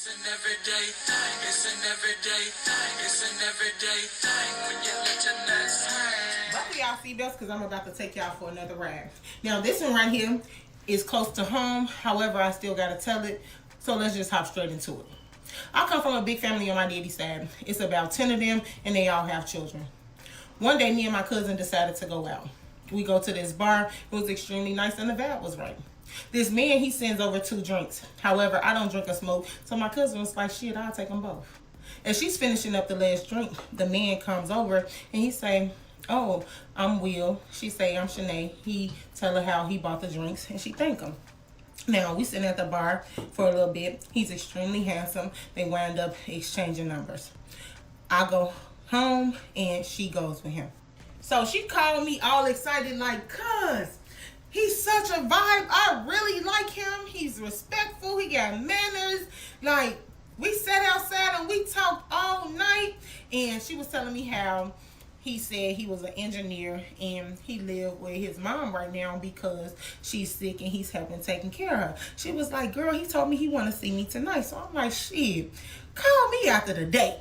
It's an everyday thing. It's an everyday thing. It's an everyday thing when you let your nuts hang. Buckle y'all seatbelts because I'm about to take y'all for another ride. Now this one right here is close to home. However, I still gotta tell it. So let's just hop straight into it. I come from a big family on my daddy's side. It's about 10 of them and they all have children. One day me and my cousin decided to go out. We go to this bar. It was extremely nice and the vibe was right. This man, he sends over 2 drinks. However, I don't drink or smoke, so my cousin was like, shit, I'll take them both. As she's finishing up the last drink, the man comes over and he say, oh, I'm Will. She say, I'm Shanae. He tell her how he bought the drinks and she thank him. Now, we sitting at the bar for a little bit. He's extremely handsome. They wind up exchanging numbers. I go home and she goes with him. So she called me all excited like, cuz, he's such a vibe. I really like him. He's respectful. He got manners. Like, we sat outside and we talked all night. And she was telling me how he said he was an engineer and he lived with his mom right now because she's sick and he's helping taking care of her. She was like, girl, he told me he want to see me tonight. So I'm like, shit, call me after the date.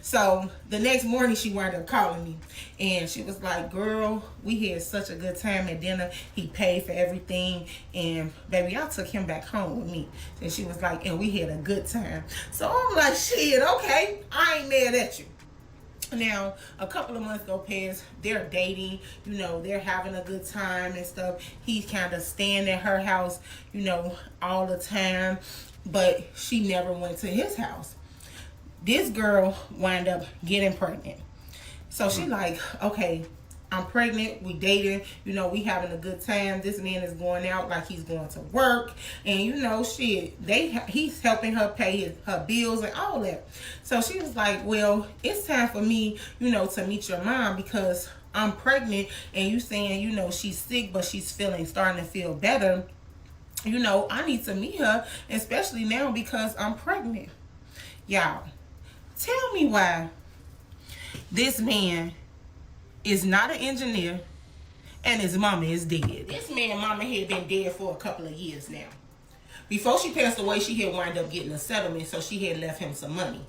So the next morning she wound up calling me and she was like, girl, we had such a good time at dinner. He paid for everything and baby, I took him back home with me. And she was like, and we had a good time. So I'm like, shit, okay, I ain't mad at you. Now, a couple of months go past, they're dating, you know, they're having a good time and stuff. He's kind of staying at her house, you know, all the time, but she never went to his house. This girl wind up getting pregnant. So she like, okay, I'm pregnant, we dating, you know, we having a good time. This man is going out like he's going to work. And you know, shit, he's helping her pay her bills and all that. So she was like, well, it's time for me, you know, to meet your mom because I'm pregnant and you saying, you know, she's sick, but she's starting to feel better. You know, I need to meet her, especially now because I'm pregnant. Y'all, tell me why this man is not an engineer and his mama is dead. This man mama had been dead for a couple of years now. Before she passed away, she had wound up getting a settlement, so she had left him some money.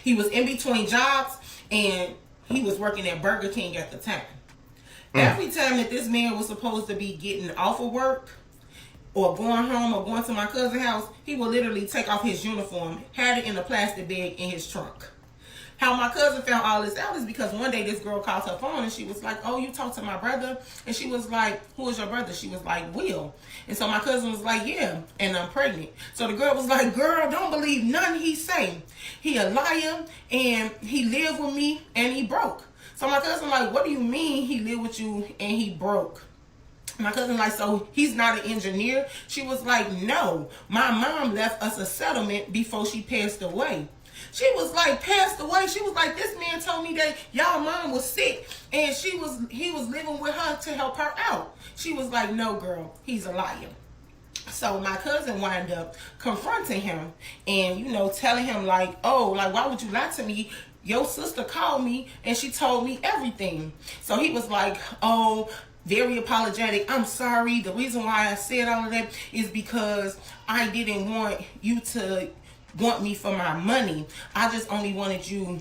He was in between jobs and he was working at Burger King at the time. Every time that this man was supposed to be getting off of work or going home or going to my cousin's house, he would literally take off his uniform, had it in a plastic bag in his trunk. How my cousin found all this out is because one day this girl called her phone and she was like, oh, you talked to my brother? And she was like, who is your brother? She was like, Will. And so my cousin was like, yeah, and I'm pregnant. So the girl was like, girl, don't believe nothing he say. He a liar and he lived with me and he broke. So my cousin like, what do you mean he lived with you and he broke? My cousin like, so he's not an engineer? She was like, no, my mom left us a settlement before she passed away. She was like, passed away. She was like, this man told me that y'all mom was sick and he was living with her to help her out. She was like, no, girl, he's a liar. So my cousin wound up confronting him and, you know, telling him like, oh, like, why would you lie to me? Your sister called me and she told me everything. So he was like, oh, very apologetic. I'm sorry. The reason why I said all of that is because I didn't want you to want me for my money. I just only wanted you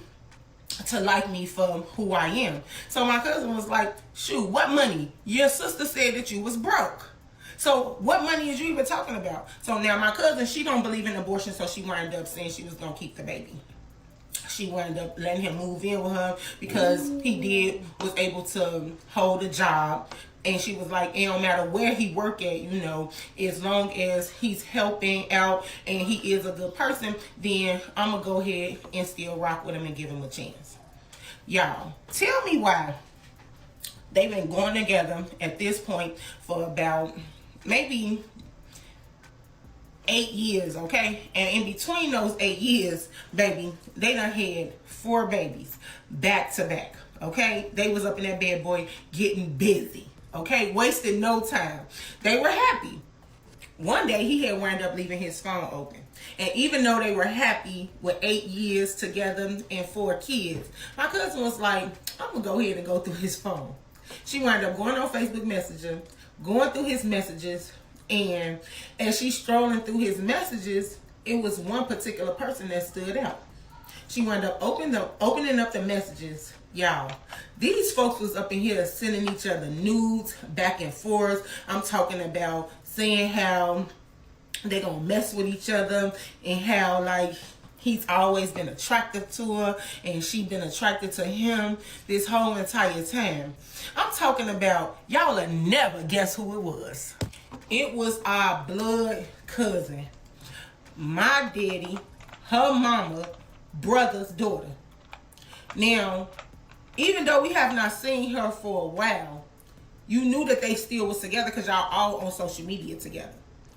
to like me for who I am. So my cousin was like, shoot, what money? Your sister said that you was broke. So what money is you even talking about? So now my cousin, she don't believe in abortion, so she wound up saying she was going to keep the baby. She wound up letting him move in with her because he was able to hold a job. And she was like, it don't matter where he work at, you know, as long as he's helping out and he is a good person, then I'm going to go ahead and still rock with him and give him a chance. Y'all, tell me why they've been going together at this point for about maybe 8 years, okay? And in between those 8 years, baby, they done had 4 babies back to back, okay? They was up in that bad boy getting busy. Okay, wasted no time. They were happy. One day he had wound up leaving his phone open. And even though they were happy with 8 years together and 4 kids, my cousin was like, I'm going to go ahead and go through his phone. She wound up going on Facebook Messenger, going through his messages, and as she's strolling through his messages, it was one particular person that stood out. She wound up opening up the messages. Y'all, these folks was up in here sending each other nudes back and forth. I'm talking about saying how they gonna mess with each other and how like he's always been attractive to her and she been attracted to him this whole entire time. I'm talking about, y'all will never guess who it was. It was our blood cousin, my daddy, her mama, brother's daughter. Now, even though we have not seen her for a while, you knew that they still was together because y'all all on social media together.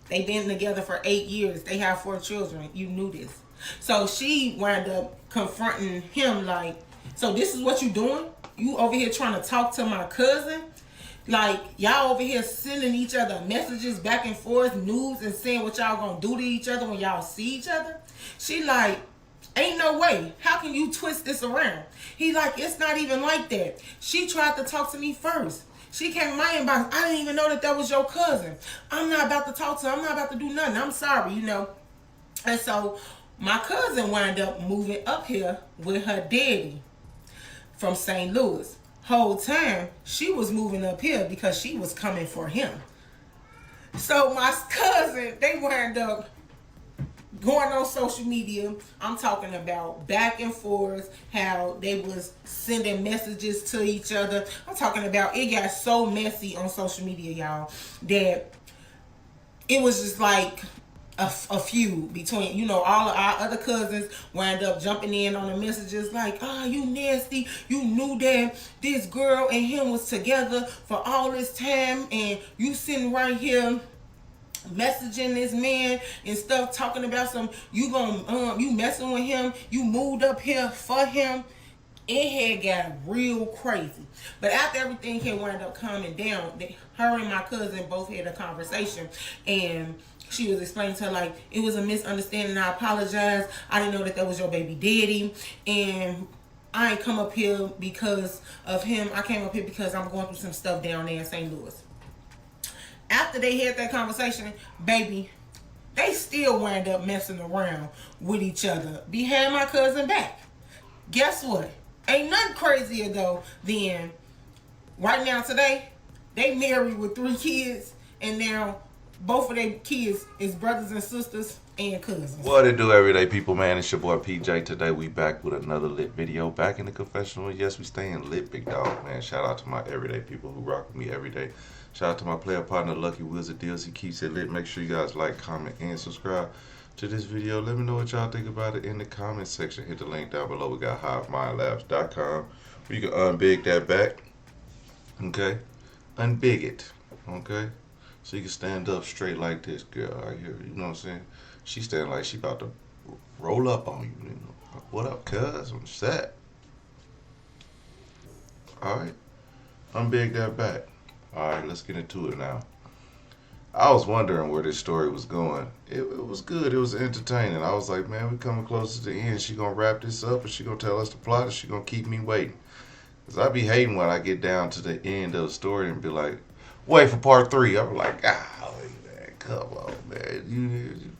They've been together for 8 years. They have 4 children. You knew this. So she wound up confronting him like, so this is what you doing? You over here trying to talk to my cousin? Like, y'all over here sending each other messages back and forth, news, and saying what y'all gonna do to each other when y'all see each other? She like, ain't no way. How can you twist this around? He like, it's not even like that. She tried to talk to me first. She came in my inbox. I didn't even know that was your cousin. I'm not about to talk to her. I'm not about to do nothing. I'm sorry, you know. And so my cousin wound up moving up here with her daddy from St. Louis. Whole time she was moving up here because she was coming for him. So my cousin, they wound up going on social media. I'm talking about back and forth, how they was sending messages to each other. I'm talking about it got so messy on social media, y'all, that it was just like a feud between, you know, all of our other cousins wound up jumping in on the messages like, oh, you nasty. You knew that this girl and him was together for all this time and you sitting right here messaging this man and stuff, talking about some, you messing with him, you moved up here for him. It had got real crazy. But after everything had wound up calming down, her and my cousin both had a conversation, and she was explaining to her like, it was a misunderstanding. I apologize. I didn't know that was your baby daddy, and I ain't come up here because of him. I came up here because I'm going through some stuff down there in St. Louis. After they had that conversation, baby, they still wound up messing around with each other behind my cousin back. Guess what? Ain't nothing crazier though than right now today, they married with 3 kids, and now both of their kids is brothers and sisters and cousins. What it do, everyday people, man? It's your boy PJ. Today we back with another lit video. Back in the confessional. Yes, we staying lit, big dog, man. Shout out to my everyday people who rock with me every day. Shout out to my player partner, Lucky Wizard Deals. He keeps it lit. Make sure you guys like, comment, and subscribe to this video. Let me know what y'all think about it in the comment section. Hit the link down below. We got HiveMindLabs.com where you can unbig that back. Okay? Unbig it. Okay? So you can stand up straight like this girl right here. You know what I'm saying? She standing like she about to roll up on you. You know? What up, cuz? I'm set. Alright? Unbig that back. Alright, let's get into it now. I was wondering where this story was going. It was good. It was entertaining. I was like, man, we coming close to the end. She gonna wrap this up, or she gonna tell us the plot, or she gonna keep me waiting? Because I be hating when I get down to the end of the story and be like, wait for part 3. I'm like, man, come on, man. You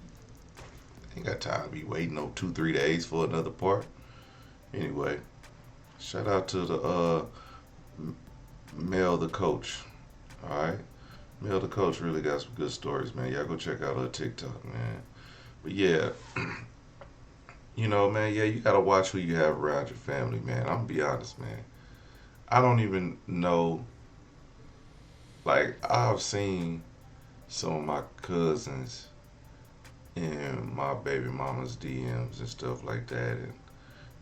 ain't got time to be waiting no 2-3 days for another part. Anyway, shout out to the Mel the Coach. Alright? Mel the Coach really got some good stories, man. Y'all go check out her TikTok, man. But yeah, you know, man, yeah, you gotta watch who you have around your family, man. I'm gonna be honest, man. I don't even know. Like, I've seen some of my cousins in my baby mama's DMs and stuff like that, and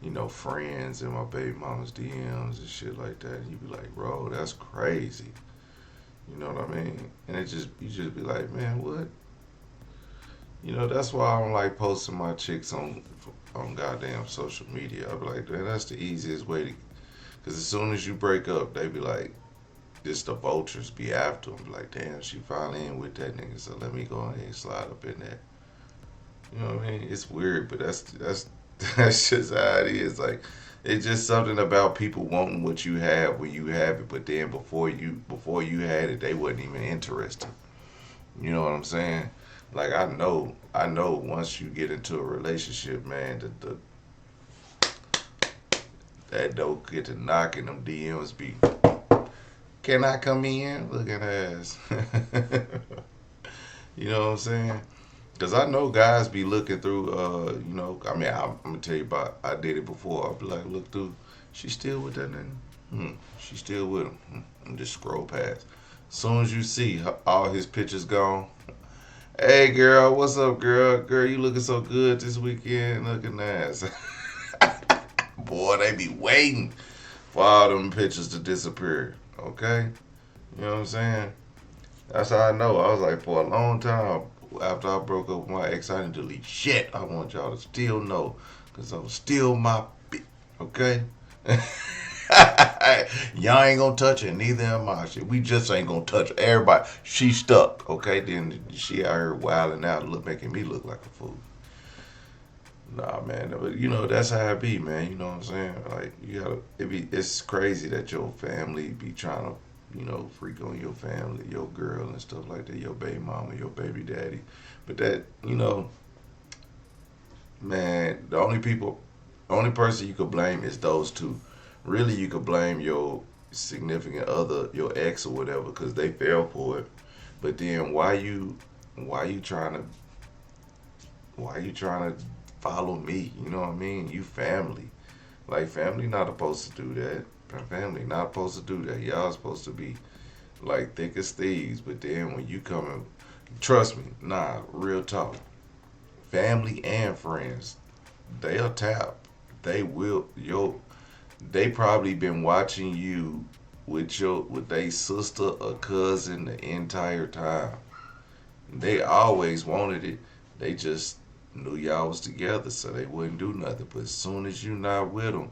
you know, friends in my baby mama's DMs and shit like that. And you be like, bro, that's crazy. You know what I mean? And you just be like, man, what? You know, that's why I don't like posting my chicks on goddamn social media. I be like, man, that's the easiest way to, because as soon as you break up, they be like, just the vultures be after them. Be like, damn, she finally in with that nigga, so let me go ahead and slide up in there. You know what I mean? It's weird, but that's just how it is. Like, it's just something about people wanting what you have when you have it, but then before you had it, they wasn't even interested. You know what I'm saying? Like I know once you get into a relationship, man, that door get to knocking, them DMs be, can I come in? Look at ass. You know what I'm saying? Cause I know guys be looking through, I mean, I'm gonna tell you about, I did it before. I'll be like, look through, she still with that nigga? She still with him. And just scroll past. Soon as you see all his pictures gone, hey girl, what's up, girl? Girl, you looking so good this weekend, looking nice. Boy, they be waiting for all them pictures to disappear. Okay? You know what I'm saying? That's how I know. I was like, for a long time, after I broke up with my ex, I didn't delete shit. I want y'all to still know, because I'm still my bitch. Okay? Y'all ain't gonna touch her, neither am I. Shit, we just ain't gonna touch her. Everybody, she stuck. Okay? Then she out here wilding out, making me look like a fool. Nah, man, but that's how it be, man. You know what I'm saying? Like you gotta, it's crazy that your family be trying to, freak on your family, your girl and stuff like that, your baby mama, your baby daddy. But that, man, the only person you could blame is those two. Really, you could blame your significant other, your ex or whatever, because they fell for it. But then why you trying to follow me? You know what I mean? You family. Like family not supposed to do that. Family not supposed to do that. Y'all supposed to be like thick as thieves. But then when you come in, trust me, nah, real talk. Family and friends, they'll tap. They will they probably been watching you with their sister or cousin the entire time. They always wanted it. They just knew y'all was together, so they wouldn't do nothing. But as soon as you not with them,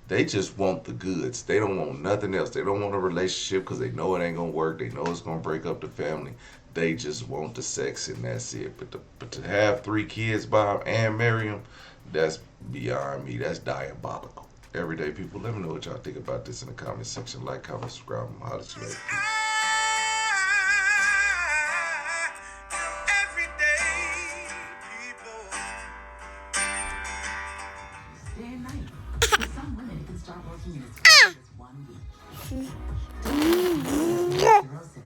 they just want the goods. They don't want nothing else. They don't want a relationship because they know it ain't gonna work. They know it's gonna break up the family. They just want the sex and that's it. But to have 3 kids by 'em and marry them, that's beyond me. That's diabolical. Everyday people, let me know what y'all think about this in the comment section. Like, comment, subscribe, and holler at you later. Day and night. For some women, it can start working in as quick as 1 week.